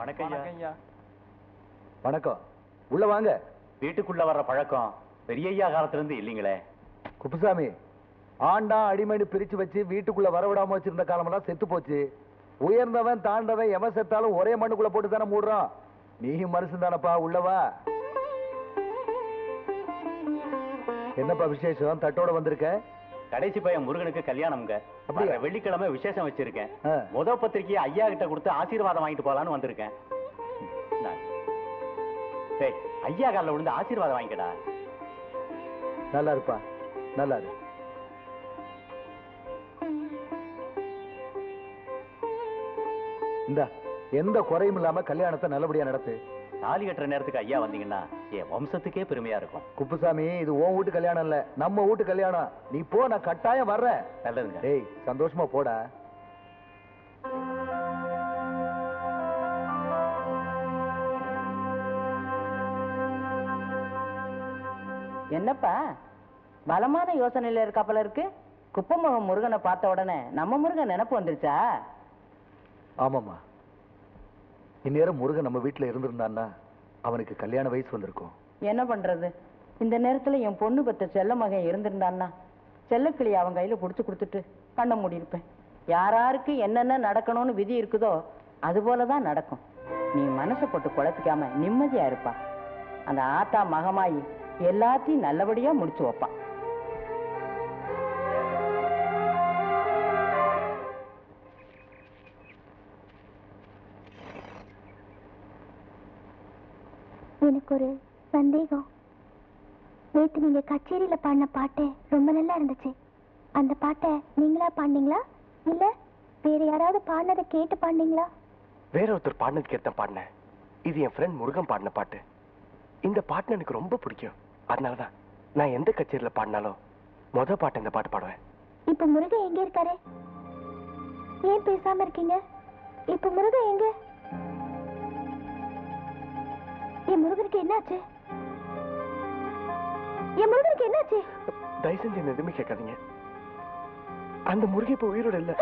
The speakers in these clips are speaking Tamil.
வணக்கம் ஐயா. வணக்கம். உள்ள வாங்க. வீட்டுக்குள்ள வர்ற பழக்கம் பெரியய்யா காலத்துல இருந்து இல்லீங்களே. குப்புசாமி, ஆண்டா அடிமைன்னு பிரிச்சு வச்சு வீட்டுக்குள்ள வரவிடாம வச்சிருந்த காலமெல்லாம் செத்து போச்சு. உயர்ந்தவன் தாண்டவன் எவன் செத்தாலும் ஒரே மண்ணுக்குள்ள போட்டு தானே மூடுறான். நீயும் மனுஷன் தானப்பா, உள்ளவா. என்னப்பா விசேஷம்? தட்டோட வந்திருக்க? கடைசி பையன் முருகனுக்கு கல்யாணம்ங்க. அப்படியே வெள்ளிக்கிழமை விசேஷம் வச்சிருக்கேன். முத பத்திரிக்கையை ஐயா கிட்ட கொடுத்து ஆசீர்வாதம் வாங்கிட்டு போலான்னு வந்திருக்கேன். ஐயா காலில் விழுந்து ஆசீர்வாதம் வாங்கிக்கடா. நல்லா இருப்பா, நல்லா இரு. இந்த எந்த குறையும் இல்லாம கல்யாணத்தை நல்லபடியா நடத்து. தாலி கட்டுற நேரத்துக்கு ஐயா வந்தீங்கன்னா என் வம்சத்துக்கே பெருமையா இருக்கும். குப்புசாமி, இது உன் வீட்டு கல்யாணம் இல்ல, நம்ம வீட்டு கல்யாணம். நீ போ, நான் கட்டாயம் வர்றேன். நல்லதுங்க. ஏய், சந்தோஷமா போடா. என்னப்பா பலமான யோசனையில இருக்காப்பல இருக்கு. குப்பமகம் முருகனை பார்த்த உடனே நம்ம முருகன் நினைப்பு வந்துருச்சா? ஆமாம்மா, இந்நேரம் முருகன் நம்ம வீட்டுல இருந்திருந்தான்னா அவனுக்கு கல்யாண வயசு வந்திருக்கும். என்ன பண்றது, இந்த நேரத்துல என் பொண்ணு பத்த செல்ல மகன் இருந்திருந்தான்னா செல்லக்கிளி அவன் கையில புடிச்சு கொடுத்துட்டு கண்ண மூடியிருப்பேன். யாராருக்கு என்னென்ன நடக்கணும்னு விதி இருக்குதோ அது போலதான் நடக்கும். நீ மனசை போட்டு குழப்பிக்காம நிம்மதியா இருப்பா. அந்த ஆத்தா மகமாயி எல்லாத்தையும் நல்லபடியா முடிச்சு வைப்பான். எனக்கு ஒரு சந்தேகம். நேற்று நீங்க கச்சேரியில பாடின பாட்டு ரொம்ப நல்லா இருந்துச்சு. அந்த பாட்டை நீங்களா பாடினீங்களா இல்ல வேற யாராவது பாடினதை கேட்டு பாடினீங்களா? வேற ஒருத்தர் பாடினது கேட்ட பாடினேன். இது என் ஃப்ரெண்ட் முருகன் பாடின பாட்டு. இந்த பாட்டு எனக்கு ரொம்ப பிடிக்கும். அதனாலதான் நான் எந்த கச்சேரியில பாடினாலும் முத பாட்டு இந்த பாட்டு பாடுவேன். இப்ப முருகன் எங்க இருக்காரு? ஏன் பேசாம இருக்கீங்க? இப்ப முருகன் எங்க? என் முருகனுக்கு என்னாச்சு? என் முருகனுக்கு என்னாச்சு? தயவு செஞ்சு என்ன எதுவுமே கேட்காதீங்க. அந்த முருகன் இப்ப உயிரோட இல்ல.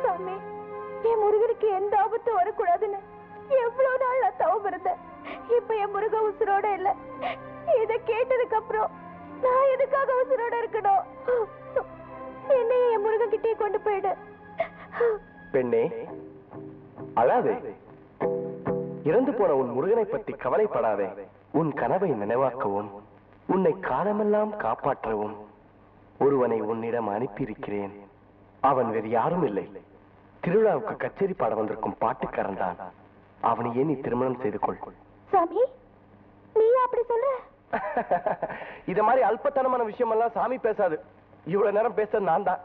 சாமி, என் முருகனுக்கு எந்த ஆபத்து வரக்கூடாதுன்னு எவ்வளவு நாள் நான் தவம் இருந்தேன். இப்ப என் முருகன் உசுரோட இல்ல. இத கேட்டதுக்கு அப்புறம் நான் எதுக்காக உசுரோட இருக்கணும்? என்னைய என் முருகன் கிட்டே கொண்டு போயிடு. பெண்ணே, அழாதே. இறந்து போன உன் முருகனை பற்றி கவலைப்படாதே. உன் கனவை நினைவாக்கவும் உன்னை காலமெல்லாம் காப்பாற்றவும் ஒருவனை உன்னிடம் அனுப்பியிருக்கிறேன். அவன் வேறு யாரும் இல்லை, திருவிழாவுக்கு கச்சேரி பாட வந்திருக்கும் பாட்டுக்காரன் தான். அவனையே நீ திருமணம் செய்து கொள். சாமி, நீ அப்படி சொல்ல? இத மாதிரி அல்பத்தனமான விஷயம் எல்லாம் சாமி பேசாது. இவ்வளவு நேரம் பேச நான் தான்.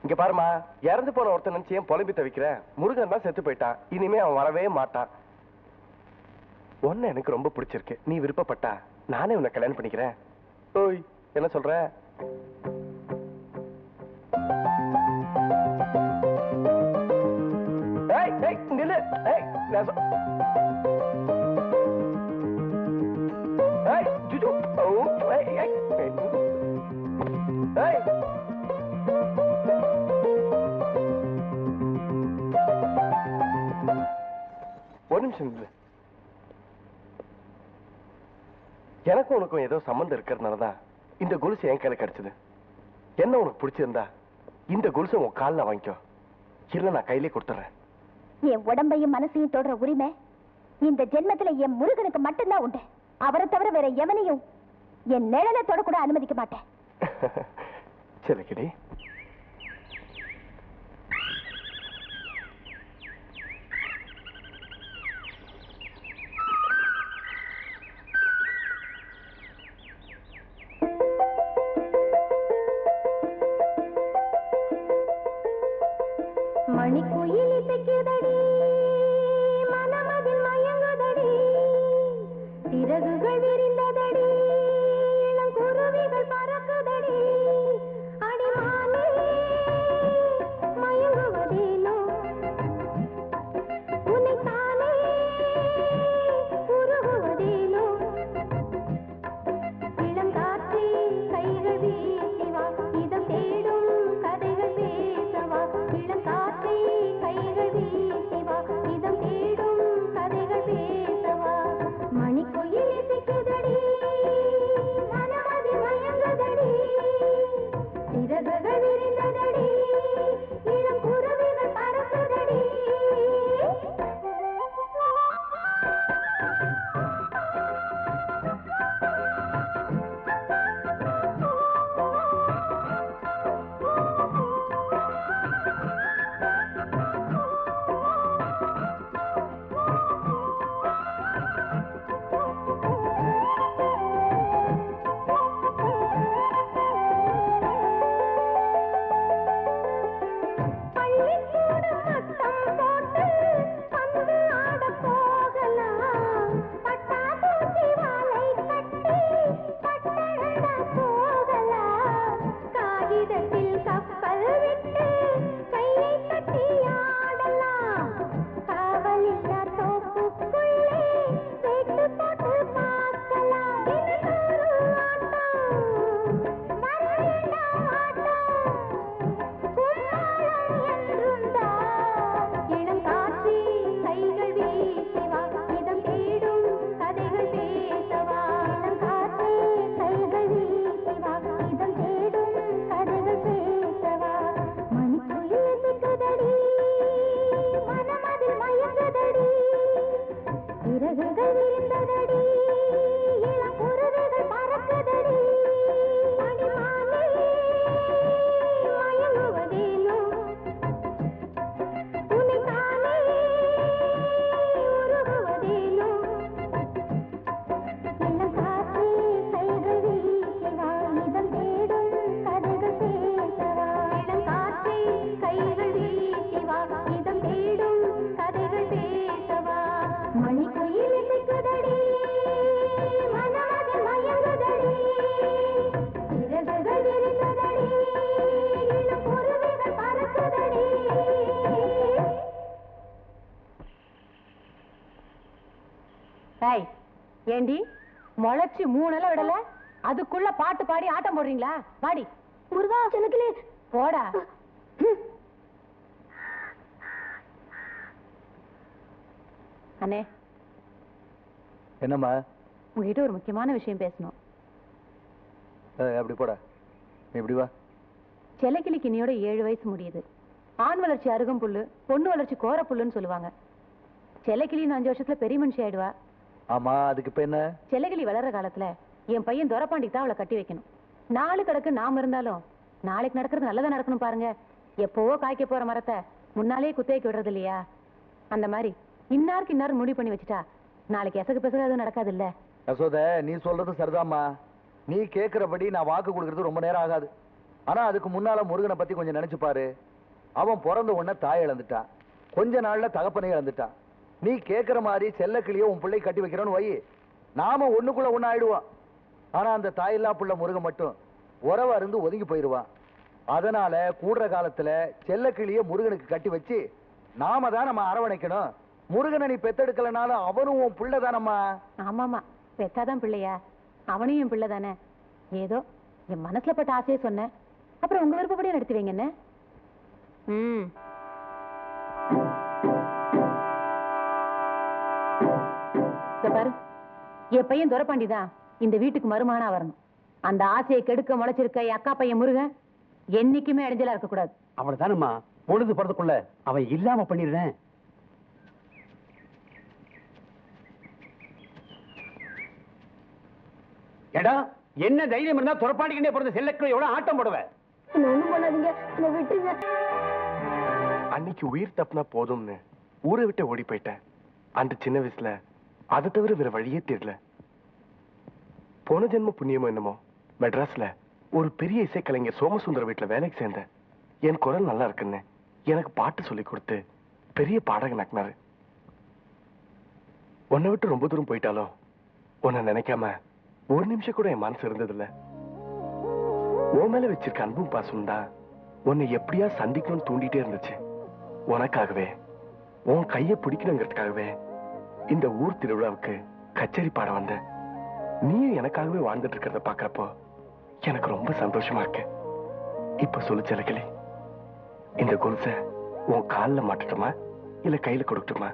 இங்க பாருமா, இறந்து போன ஒருத்தன் நினைச்சு ஏன் புலம்பி தவிக்கிற? முருகன் தான் செத்து போயிட்டான். இனிமே அவன் வரவே மாட்டான். ஒன்னு எனக்கு ரொம்ப பிடிச்சிருக்கு. நீ விருப்பப்பட்டா நானே உன்னை கல்யாணம் பண்ணிக்கிறேன். ஓய், என்ன சொல்ற? நில்லு. ஒரு நிமிஷம் இல்லை. எனக்கும் உனக்கும் ஏதோ சம்பந்தம் இருக்கிறதுனாலதான் இந்த கொலுசு என் கையில கிடைச்சது. என்ன உனக்கு பிடிச்சிருந்தா இந்த கொலுசை உன் காலில் வாங்கிக்கோ, இல்ல நான் கையிலே கொடுத்துறேன். என் உடம்பையும் மனசையும் தொடர உரிமை இந்த ஜென்மத்துல என் முருகனுக்கு மட்டும்தான் உண்டு. அவரை தவிர வேற எவனையும் என் நிழலை தொடக்கூட அனுமதிக்க மாட்டேன். செல்லக்கிடி, மணிக்குயில் இசைக்குதடி, மனமதில் மயங்குதடி, சிறகுகள் விரிந்ததடி, இளங்குருவிகள் பறக்குதடி. அடிமானே மயங்குவதேனோ, உன்னைத்தானே ஏய் ஏண்டி முளைச்சு 3 நாள விடல அதுக்குள்ள பாட்டு பாடி ஆட்டம் போடுறீங்களா? பாடி முருகா செல்லக்கிளி போடா. அண்ணே என்னம்மா? உங்ககிட்ட ஒரு முக்கியமான விஷயம் பேசணும். அப்படி போட, இப்படி வா. செல்லக்கிளிக்கு இனியோட 7 வயசு முடியுது. ஆண் வளர்ச்சி அருகம்புல்லு, பொண்ணு வளர்ச்சி கோரப்புல்லுன்னு சொல்லுவாங்க. செல்லக்கிளி 5 வருஷத்துல பெரிய மனுஷி ஆயிடுவா. ஆமா, அதுக்கு இப்ப என்ன? செல்லக்கிளி வளர்ற காலத்துல என் பையன் துரப்பாண்டிக்கு தான் அவளை கட்டி வைக்கணும். 4 கிடக்கு நாம இருந்தாலும் நாளைக்கு நடக்கிறது நல்லதா நடக்கணும் பாருங்க. எப்பவோ காய்க்க போற மரத்தை முன்னாலே குத்தகைக்கு விடுறது இல்லையா? அந்த மாதிரி இன்னாருக்கு இன்னார் முடிவு பண்ணி வச்சுட்டா நாளைக்கு எசகு பெசகு அது நடக்காது இல்ல? யசோத, நீ சொல்றது சரிதாம்மா. நீ கேக்குறபடி நான் வாக்கு கொடுக்கறது ரொம்ப நேரம் ஆகாது. ஆனா அதுக்கு முன்னால முருகனை பத்தி கொஞ்சம் நினைச்சு பாரு. அவன் பிறந்த உடனே தாய் இழந்துட்டான், கொஞ்ச நாள்ல தகப்பனை இழந்துட்டான். நீ கேக்குற மாதிரி செல்லக்கிளியோ உன் பிள்ளை கட்டி வைக்கிறோன்னு வை, நாம ஒண்ணுக்குள்ள ஒண்ணு ஆயிடுவான். ஆனா அந்த தாயில்லா புள்ள முருகன் மட்டும் உறவா இருந்து ஒதுங்கி போயிருவான். அதனால கூடுற காலத்துல செல்லக்கிளிய முருகனுக்கு கட்டி வச்சு நாம தான் நம்ம அரவணைக்கணும். முருகனை நீ பெத்தெடுக்கலனாலும் அவனும் உன் பிள்ளை தானம்மா. ஆமாமா, பெத்தாதான் பிள்ளையா? அவனையும் என் பிள்ளை தானே. ஏதோ என் மனசுல பட்ட ஆசையே சொன்னேன். அப்புறம் உங்க விருப்பப்படியே நடத்தி வைங்க என்ன? பாரு, என் பையன் துரப்பாண்டிதான் இந்த வீட்டுக்கு மருமகனா வரணும். அந்த ஆசையை கெடுக்க முளைச்சிருக்க என் அக்கா பையன் முருகன் என்னைக்குமே இடைஞ்சலா இருக்க கூடாது. அவளதானம்மா, பொழுது போறதுக்குள்ள அவன் இல்லாம பண்ணிடுறேன். ஏடா, என்ன தைரியம் இருந்தா துரப்பாண்டிக்கிட்டே பிறந்த செல்லக்கிளி எவ்வளவு ஆட்டம் போடுவேன். ஒண்ணும் பண்ணாதீங்க, என்ன விட்டுருங்க. அன்னைக்கு உயிர் தப்புனா போதும்னு ஊரை விட்டு ஓடி போயிட்டேன். அந்த சின்ன வயசுல அதை தவிர வேற வழியே தெரியல. போன ஜென்ம புண்ணியமோ என்னமோ மெட்ராஸ்ல ஒரு பெரிய இசைக்கலைஞர் சோமசுந்தர வீட்டுல வேலைக்கு சேர்ந்தேன். என் குரல் நல்லா இருக்குன்னு எனக்கு பாட்டு சொல்லி கொடுத்து பெரிய பாடகனாக்குனாரு. உன்னை விட்டு ரொம்ப தூரம் போயிட்டாலும் உன்னை நினைக்காம ஒரு நிமிஷம் கூட என் மனசு இருந்ததில்ல. உன் மேல வச்சிருக்க அன்பும் பாசம் தான் உன்னை எப்படியா சந்திக்கணும்னு தூண்டிட்டே இருந்துச்சு. உனக்காகவே, உன் கைய பிடிக்கணுங்கிறதுக்காகவே இந்த ஊர் திருவிழாவுக்கு கச்சேரி பாட வந்த. நீயும் எனக்காகவே வாழ்ந்துட்டு இருக்கிறத பாக்குறப்போ எனக்கு ரொம்ப சந்தோஷமா இருக்கு. இப்ப சொல்லு செல்லக்கிளி, இந்த கொலுசை உன் காலில் மாட்டட்டுமா இல்ல கையில கொடுக்கட்டுமா?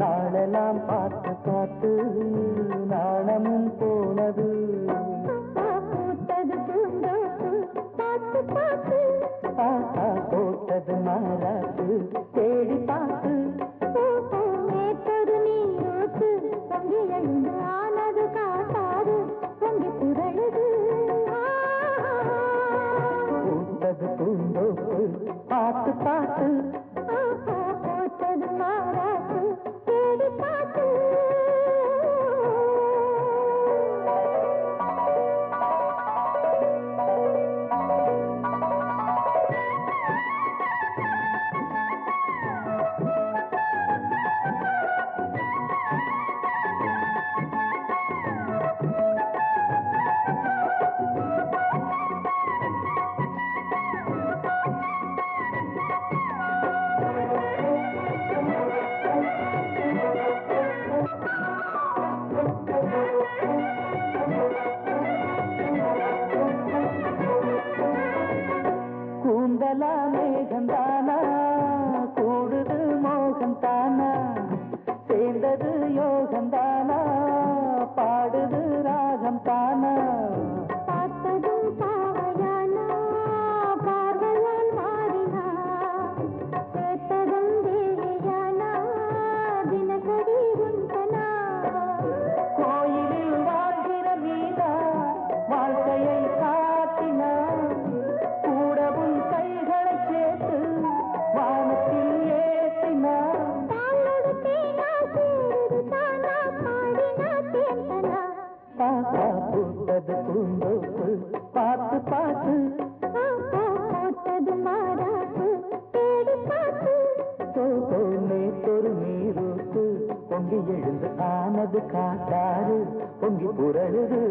நாளெல்லாம் பார்த்து பார்த்து நாணமும் போனது. காக்கா போட்டது மாறாத்து தேடி பார்த்து நேற்று நீரோத்து பொங்கி எழுந்து ஆனது காட்டாது பொங்கி புரழுது பூத்தது பூந்தோப்பு பார்த்து பார்த்து போட்டது மாறாத்து தேடி பார்த்து கூந்தலா மேகந்தானா கூடுது மோகந்தானா சேர்ந்தது யோகந்தானா பாடுது ராகம் தானா பார்த்ததும் பாவையானா பார்வையால் மாறினா சேர்த்ததும் தேவியானா தினசரி உந்தனா கோயிலில் வாழ்கிற மீனா வாழ்க்கையை காட்டினா கூடவும் கைகளை சேர்த்து வானத்தில் ஏற்றினா தாளோடு தேனா சேருது தானா பாடினா தேந்தனா பாப்பா பூத்தது பூந்தோப்பு பார்த்து பார்த்து போட்டது மாறாப்பு தேடி பார்த்து நேத்தொரு நீரூத்து பொங்கி எழுந்து ஆனது காட்டாறு பொங்கி புரழுது